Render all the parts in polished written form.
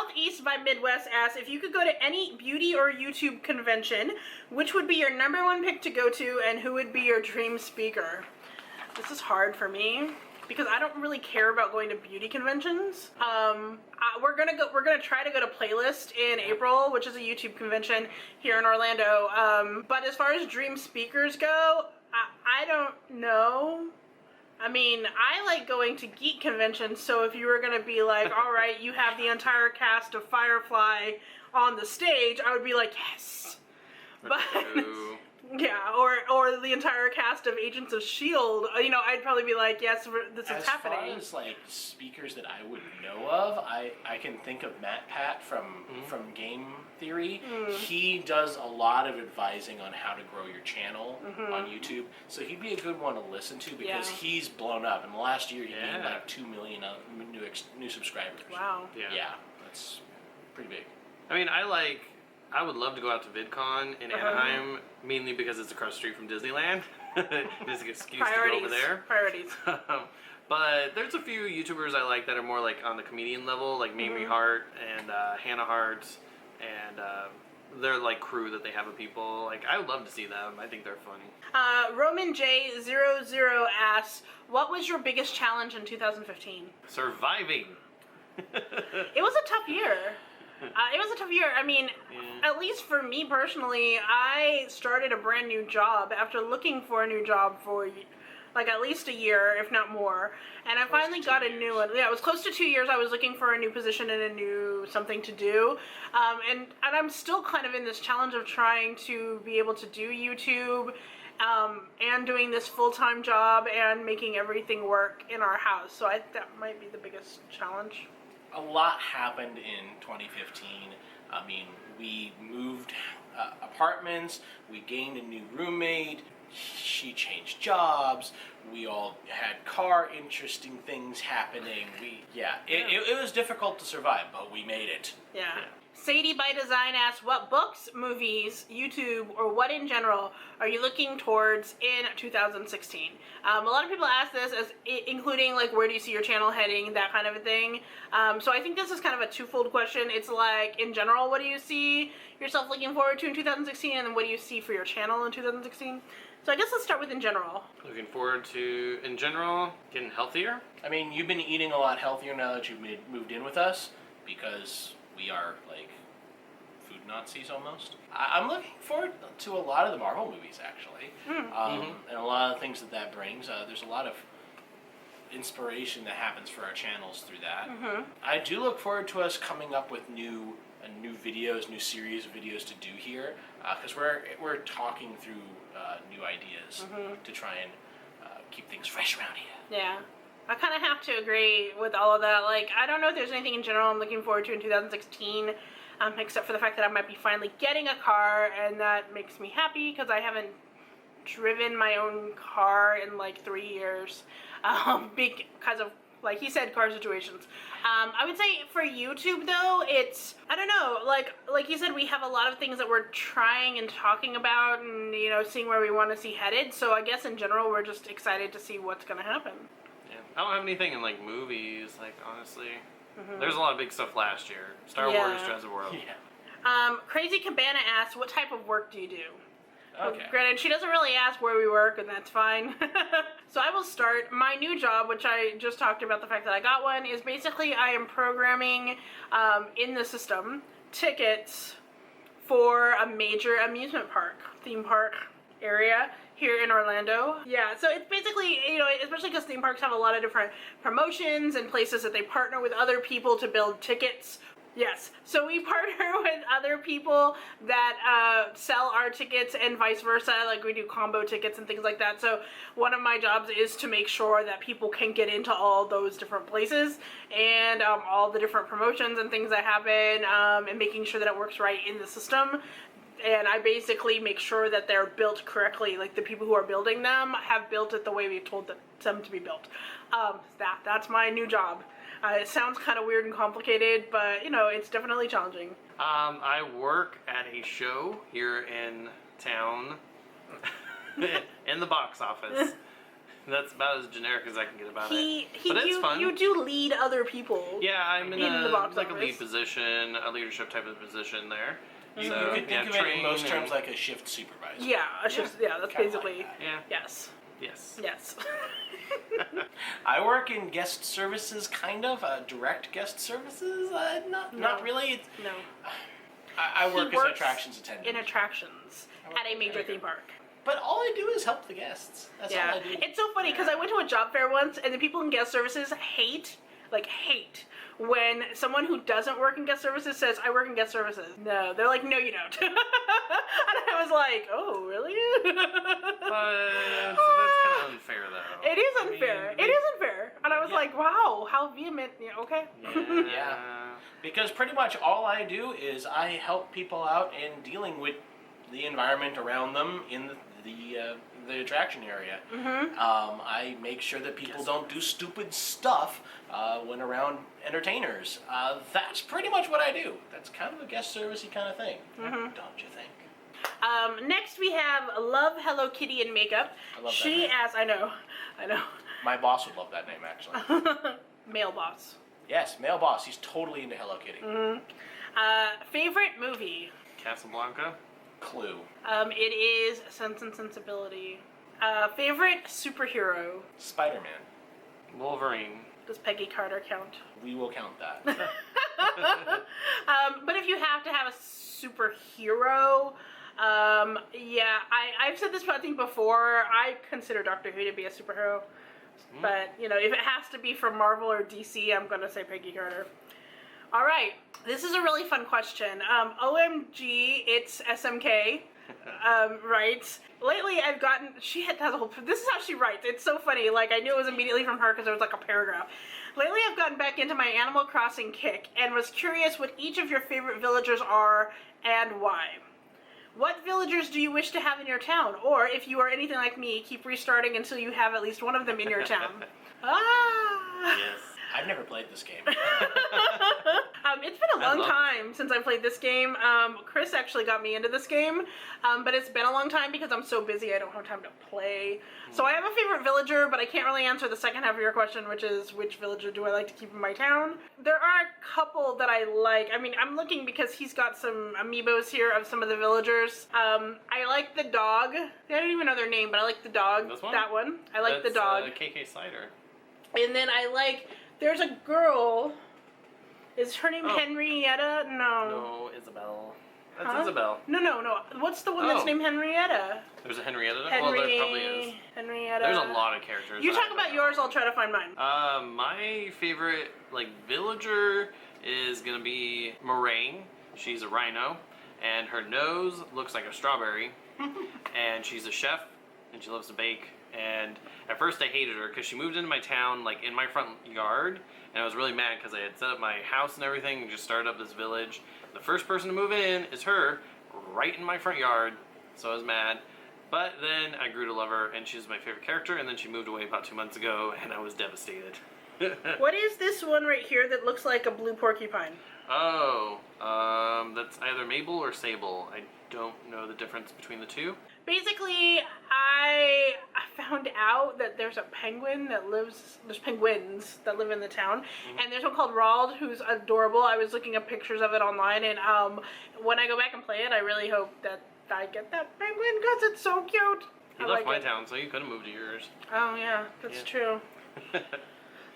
Southeast by Midwest asks, if you could go to any beauty or YouTube convention, which would be your #1 pick to go to, and who would be your dream speaker? This is hard for me because I don't really care about going to beauty conventions. We're gonna try to go to Playlist in April, which is a YouTube convention here in Orlando. But as far as dream speakers go, I don't know. I mean, I like going to geek conventions, so if you were gonna be like, all right, you have the entire cast of Firefly on the stage, I would be like, yes. But yeah, or the entire cast of Agents of S.H.I.E.L.D., you know, I'd probably be like, yes, this is happening. As far as, like, speakers that I would know of, I can think of Matt Pat from Game Theory. He does a lot of advising on how to grow your channel on YouTube, so he'd be a good one to listen to because he's blown up. In the last year, he gained like 2 million new subscribers. Wow. Yeah, that's pretty big. I mean, I would love to go out to VidCon in Anaheim, mainly because it's across the street from Disneyland. Just an excuse to go over there. Priorities. But there's a few YouTubers I like that are more like on the comedian level, like Mamie Hart and Hannah Hart, and their like crew that they have of people. Like, I would love to see them. I think they're funny. Roman J00 asks, what was your biggest challenge in 2015? Surviving. It was a tough year. It was a tough year. I mean, at least for me personally, I started a brand new job after looking for a new job for like at least a year, if not more. And I finally got a new one. Yeah, it was close to 2 years. I was looking for a new position and a new something to do. And I'm still kind of in this challenge of trying to be able to do YouTube and doing this full-time job and making everything work in our house. So that might be the biggest challenge. A lot happened in 2015. I mean, we moved apartments, we gained a new roommate, she changed jobs, we all had interesting things happening. It was difficult to survive, but we made it. Yeah. Sadie by Design asks, what books, movies, YouTube, or what in general are you looking towards in 2016? A lot of people ask this as including like where do you see your channel heading, that kind of a thing. So I think this is kind of a twofold question. It's like in general, what do you see yourself looking forward to in 2016, and then what do you see for your channel in 2016? So I guess let's start with in general. Looking forward to, in general, getting healthier. I mean, you've been eating a lot healthier now that you've moved in with us because we are like food Nazis almost. I'm looking forward to a lot of the Marvel movies actually, and a lot of the things that brings. There's a lot of inspiration that happens for our channels through that. I do look forward to us coming up with new videos, new series of videos to do here, because we're talking through new ideas to try and keep things fresh around here. Yeah. I kind of have to agree with all of that. Like, I don't know if there's anything in general I'm looking forward to in 2016, except for the fact that I might be finally getting a car, and that makes me happy because I haven't driven my own car in like 3 years because of, like he said, car situations. I would say for YouTube though, it's, I don't know, like you said, we have a lot of things that we're trying and talking about and, you know, seeing where we want to see headed. So I guess in general, we're just excited to see what's going to happen. I don't have anything in like movies, like honestly. There's a lot of big stuff last year. Star Wars, Jurassic World. Crazy Cabana asks, what type of work do you do? Okay. Granted, she doesn't really ask where we work, and that's fine. So I will start. My new job, which I just talked about the fact that I got one, is basically I am programming in the system tickets for a major amusement park, theme park area here in Orlando. Yeah, so it's basically, you know, especially because theme parks have a lot of different promotions and places that they partner with other people to build tickets. Yes, so we partner with other people that sell our tickets and vice versa, like we do combo tickets and things like that. So one of my jobs is to make sure that people can get into all those different places and all the different promotions and things that happen, and making sure that it works right in the system. And I basically make sure that they're built correctly, like the people who are building them have built it the way we told them to be built. That's my new job. It sounds kind of weird and complicated, but, you know, it's definitely challenging. I work at a show here in town, in the box office. That's about as generic as I can get about He, it. But it's fun. You do lead other people. Yeah, I'm in the box like a office. lead position, a leadership type of position there. You So, could think of it in train most terms and- like a shift supervisor. Yeah, that's Kinda basically. like that. Yeah. Yes. Yes. Yes. I work in guest services, kind of direct guest services. Not really. It's, No. I He work as an works attractions attendant. In attractions I work at a in major there. theme park. But all I do is help the guests. That's Yeah. all I do. It's so funny because I went to a job fair once and the people in guest services hate when someone who doesn't work in guest services says, I work in guest services. No. They're like, no, you don't. And I was like, oh, really? But that's kind of unfair, though. It is unfair. It is unfair. And I was Yeah. like, wow, how vehement. Yeah, okay. Yeah. Because pretty much all I do is I help people out in dealing with the environment around them in the attraction area. Mm-hmm. I make sure that people don't do stupid stuff when around entertainers. That's pretty much what I do. That's kind of a guest servicey kind of thing, don't you think? Next we have Love Hello Kitty and Makeup. I love that She name. asks, I know. My boss would love that name, actually. Male boss. Yes, male boss. He's totally into Hello Kitty. Favorite movie? Casablanca. Clue. It is Sense and Sensibility. Favorite superhero? Spider-Man. Wolverine. Does Peggy Carter count? We will count that. But if you have to have a superhero, I've said this I think before. I consider Doctor Who to be a superhero. But, if it has to be from Marvel or DC, I'm going to say Peggy Carter. All right. This is a really fun question. OMG, it's SMK. Right. Lately, I've gotten. She has a whole. This is how she writes. It's so funny. Like I knew it was immediately from her because there was like a paragraph. Lately, I've gotten back into my Animal Crossing kick and was curious what each of your favorite villagers are and why. What villagers do you wish to have in your town? Or if you are anything like me, keep restarting until you have at least one of them in your town. Yes. I've never played this game. It's been a long time since I played this game. Chris actually got me into this game, but it's been a long time because I'm so busy I don't have time to play. So I have a favorite villager, but I can't really answer the second half of your question, which is which villager do I like to keep in my town? There are a couple that I like. I mean, I'm looking because he's got some amiibos here of some of the villagers. I like the dog. I don't even know their name, but I like the dog. This one? That one. I like the dog. KK Cider. And then I like, there's a girl. Is her name Henrietta? No. No, Isabel. That's Huh? Isabel. No. What's the one that's Oh. named Henrietta? There's a Henrietta. Well, there probably is. Henrietta. There's a lot of characters. You that talk I don't about know. yours, I'll try to find mine. My favorite villager is gonna be Meringue. She's a rhino, and her nose looks like a strawberry. And she's a chef, and she loves to bake. And at first I hated her because she moved into my town, like in my front yard, and I was really mad because I had set up my house and everything and just started up this village. The first person to move in is her, right in my front yard, so I was mad. But then I grew to love her, and she's my favorite character, and then she moved away about 2 months ago, and I was devastated. What is this one right here that looks like a blue porcupine? Oh, that's either Mabel or Sable. I don't know the difference between the two. Basically, I found out that there's a penguin that there's penguins that live in the town, and there's one called Rald who's adorable. I was looking up pictures of it online, and when I go back and play it, I really hope that I get that penguin because it's so cute. You I left like my it. town, so you could have moved to yours. Oh yeah, that's Yeah. true.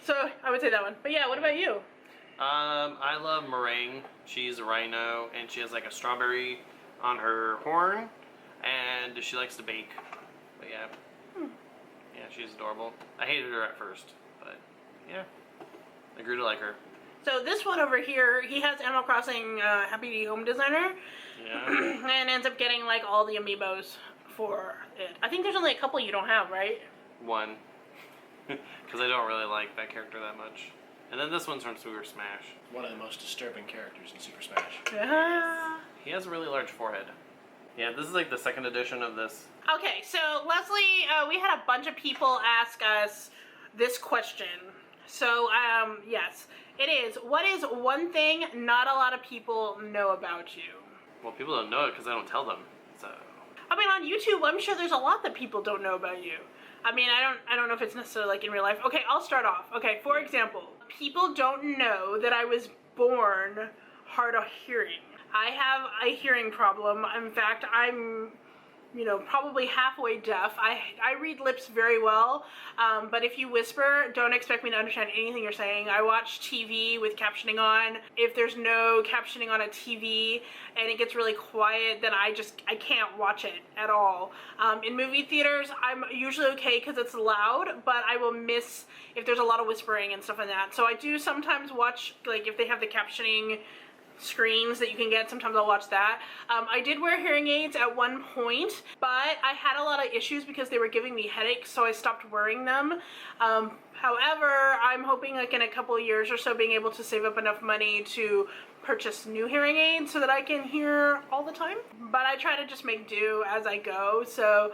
So I would say that one. But yeah, what about you? I love Meringue. She's a rhino, and she has like a strawberry on her horn, and she likes to bake. But yeah. Yeah, she's adorable. I hated her at first, but yeah, I grew to like her. So this one over here, he has Animal Crossing Happy Home Designer, Yeah. and ends up getting like all the amiibos for it. I think there's only a couple you don't have, right? One. Because I don't really like that character that much. And then this one's from Super Smash. One of the most disturbing characters in Super Smash. Yeah. He has a really large forehead. Yeah, this is like the second edition of this. Okay, so Leslie, we had a bunch of people ask us this question. So, yes, it is. What is one thing not a lot of people know about you? Well, people don't know it because I don't tell them. So. I mean, on YouTube, I'm sure there's a lot that people don't know about you. I mean, I don't know if it's necessarily like in real life. Okay, I'll start off. Okay, for example, people don't know that I was born hard of hearing. I have a hearing problem. In fact, I'm, probably halfway deaf. I read lips very well, but if you whisper, don't expect me to understand anything you're saying. I watch TV with captioning on. If there's no captioning on a TV and it gets really quiet, then I can't watch it at all. In movie theaters, I'm usually okay because it's loud, but I will miss if there's a lot of whispering and stuff like that. So I do sometimes watch, like, if they have the captioning screens that you can get, sometimes I'll watch that. I did wear hearing aids at one point, but I had a lot of issues because they were giving me headaches, so I stopped wearing them. However, I'm hoping like in a couple of years or so being able to save up enough money to purchase new hearing aids so that I can hear all the time. But I try to just make do as I go, so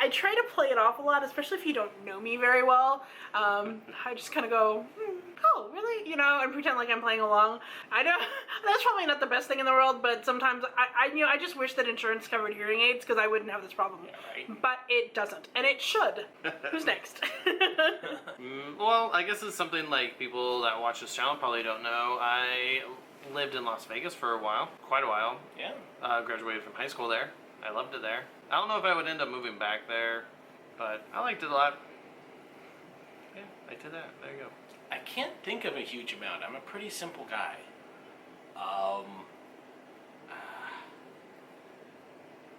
I try to play it off a lot, especially if you don't know me very well. I just kind of go, oh, really? And pretend like I'm playing along. I know that's probably not the best thing in the world, but sometimes I just wish that insurance covered hearing aids because I wouldn't have this problem. Yeah, right. But it doesn't, and it should. Who's next? Well, I guess it's something like people that watch this channel probably don't know. I lived in Las Vegas for a while, quite a while. Yeah. Graduated from high school there. I loved it there. I don't know if I would end up moving back there, but I liked it a lot. Yeah, I did that. There you go. I can't think of a huge amount. I'm a pretty simple guy.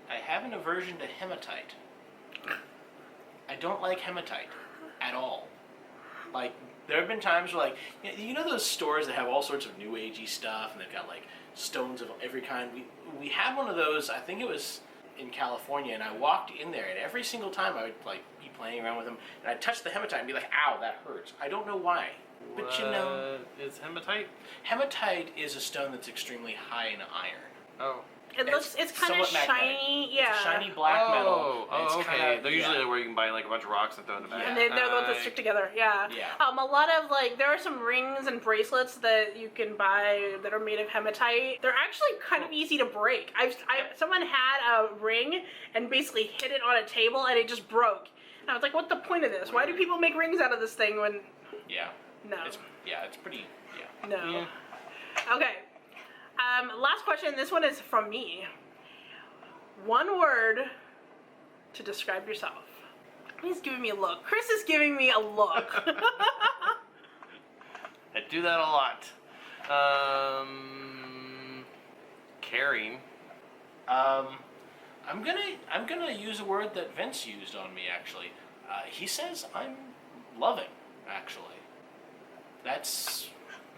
I have an aversion to hematite. I don't like hematite at all. Like, there have been times where, like, those stores that have all sorts of new agey stuff, and they've got like stones of every kind. We had one of those. I think it was in California, and I walked in there, and every single time I would like be playing around with them, and I'd touch the hematite and be like, "Ow, that hurts." I don't know why, but is hematite? Hematite is a stone that's extremely high in iron. Oh. It's kind of somewhat magnetic. shiny, yeah. It's a shiny black metal. Oh, It's okay. kinda- They're usually where you can buy like a bunch of rocks and throw in the back. And they're the ones that stick together, yeah. Yeah. A lot of, like, there are some rings and bracelets that you can buy that are made of hematite. They're actually kind of easy to break. Someone had a ring and basically hit it on a table and it just broke. And I was like, what's the point of this? Why do people make rings out of this thing when... Yeah. No. It's pretty, yeah. No. Yeah. Okay. Last question. This one is from me. One word to describe yourself. He's giving me a look. Chris is giving me a look. I do that a lot. Caring. I'm gonna use a word that Vince used on me actually. He says I'm loving, actually. That's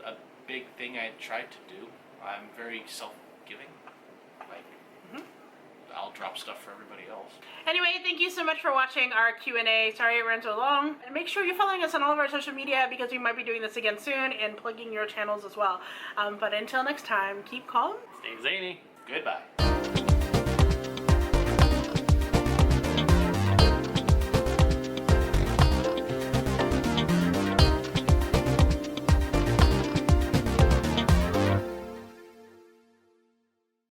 a big thing I tried to do. I'm very self-giving. Like, I'll drop stuff for everybody else. Anyway, thank you so much for watching our Q&A. Sorry it ran so long. And make sure you're following us on all of our social media because we might be doing this again soon and plugging your channels as well. But until next time, keep calm. Stay zany. Goodbye.